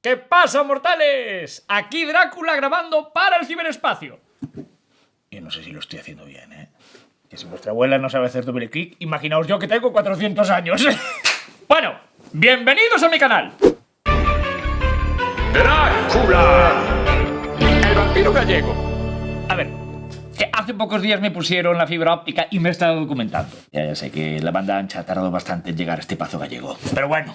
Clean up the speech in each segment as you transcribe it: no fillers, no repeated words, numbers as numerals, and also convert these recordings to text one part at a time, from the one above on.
¿Qué pasa, mortales? Aquí Drácula grabando para el ciberespacio. Yo no sé si lo estoy haciendo bien, ¿eh? Que si vuestra abuela no sabe hacer doble clic, imaginaos yo que tengo 400 años. Bueno, bienvenidos a mi canal. ¡Drácula! El vampiro gallego. A ver, que hace pocos días me pusieron la fibra óptica y me he estado documentando. Ya sé que la banda ancha ha tardado bastante en llegar a este pazo gallego. Pero bueno,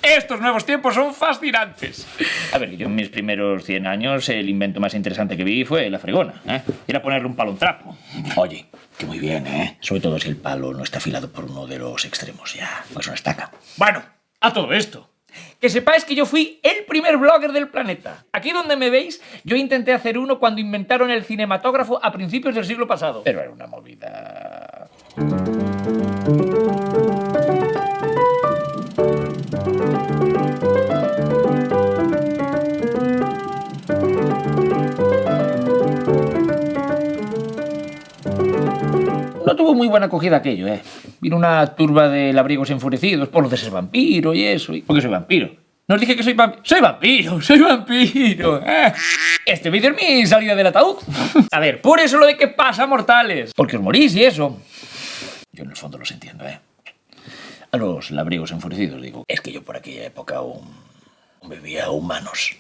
estos nuevos tiempos son fascinantes. A ver, yo en mis primeros 100 años el invento más interesante que vi fue la fregona, ¿eh? Era ponerle un palo a un trapo. Oye, que muy bien, ¿eh? Sobre todo si el palo no está afilado por uno de los extremos ya, pues una estaca. Bueno, a todo esto, que sepáis que yo fui el primer blogger del planeta. Aquí donde me veis, yo intenté hacer uno cuando inventaron el cinematógrafo a principios del siglo pasado. Pero era una movida. No tuvo muy buena acogida aquello, ¿eh? Vino una turba de labriegos enfurecidos por lo de ser vampiro y eso. ¿Por qué soy vampiro? No os dije que soy vampiro. ¡Soy vampiro! ¡Soy vampiro! Este vídeo es mi salida del ataúd. A ver, por eso lo de qué pasa, mortales. Porque os morís y eso. Yo en el fondo los entiendo, ¿eh? A los labriegos enfurecidos digo, es que yo por aquella época aún bebía humanos.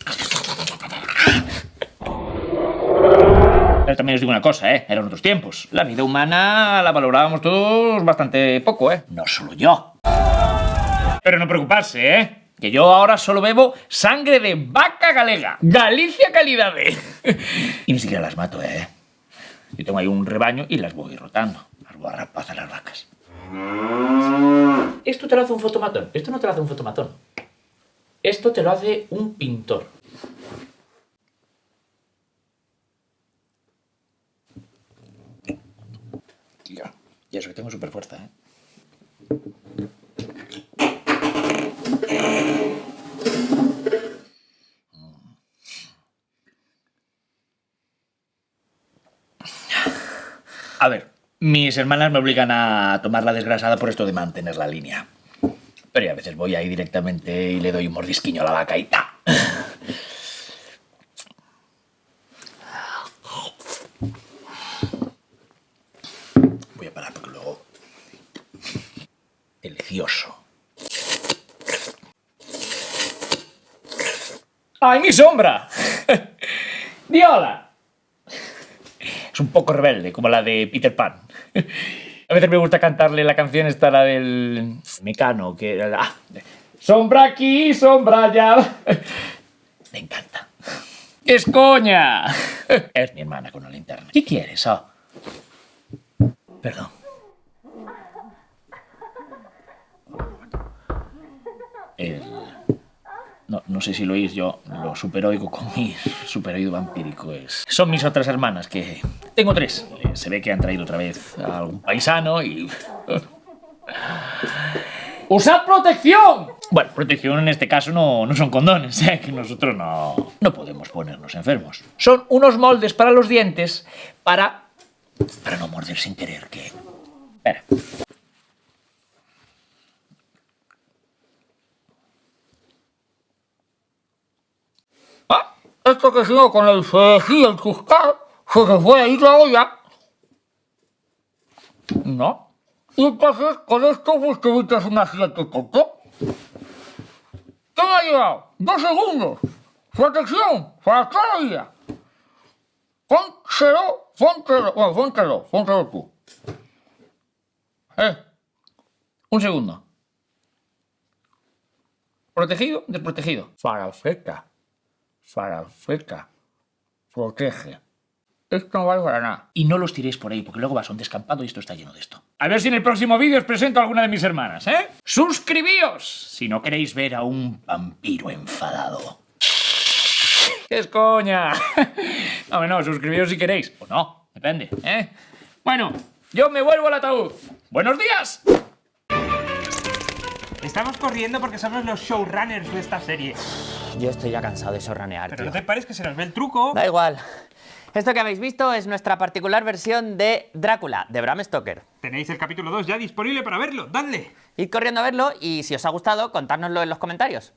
Pero también os digo una cosa, ¿eh? Eran otros tiempos. La vida humana la valorábamos todos bastante poco, ¿eh? No solo yo. Pero no preocuparse, ¿eh? Que yo ahora solo bebo sangre de vaca galega. Galicia calidade. Y ni siquiera las mato, ¿eh? Yo tengo ahí un rebaño y las voy rotando. Las voy a rapazar las vacas. Esto te lo hace un fotomatón. Esto no te lo hace un fotomatón. Esto te lo hace un pintor. Y eso que tengo súper fuerza, ¿eh? A ver, mis hermanas me obligan a tomar la desgrasada por esto de mantener la línea. Pero a veces voy ahí directamente y le doy un mordisquiño a la vaca y ¡ta! Voy a parar porque luego... Delicioso. ¡Ay, mi sombra! ¡Diola! Es un poco rebelde, como la de Peter Pan. A veces me gusta cantarle la canción esta, la del Mecano, que era la... Sombra aquí, sombra allá. Me encanta. ¡Es coña! Es mi hermana con una linterna. ¿Qué quieres, oh? Perdón. No sé si lo oís, yo lo superoigo con mi superoído vampírico. Son mis otras hermanas, que tengo 3. Se ve que han traído otra vez a algún paisano y... ¡Usad protección! Bueno, protección en este caso no son condones, ¿eh? Que nosotros no podemos ponernos enfermos. Son unos moldes para los dientes para no morder sin querer, que... Espera. Esto que sigo con el y el chuscar, se te fue a ir la olla. ¿No? Y entonces con esto pues te evitas un accidente tonto. ¿Qué me ha llevado? 2 segundos. Protección para toda la vida. Póntelo tú. Un segundo. Protegido, desprotegido. Faralfeta. Protege. Esto no vale para nada. Y no los tiréis por ahí, porque luego vas a un descampado y esto está lleno de esto. A ver si en el próximo vídeo os presento a alguna de mis hermanas, ¿eh? ¡Suscribíos! Si no queréis ver a un vampiro enfadado. ¡Qué es coña! No, suscribíos si queréis. O no, depende, ¿eh? Bueno, yo me vuelvo al ataúd. ¡Buenos días! Estamos corriendo porque somos los showrunners de esta serie. Yo estoy ya cansado de showrunnear, Pero tío. no te pares que se nos ve el truco. Da igual. Esto que habéis visto es nuestra particular versión de Drácula, de Bram Stoker. Tenéis el capítulo 2 ya disponible para verlo. ¡Dadle! Id corriendo a verlo y si os ha gustado, contárnoslo en los comentarios.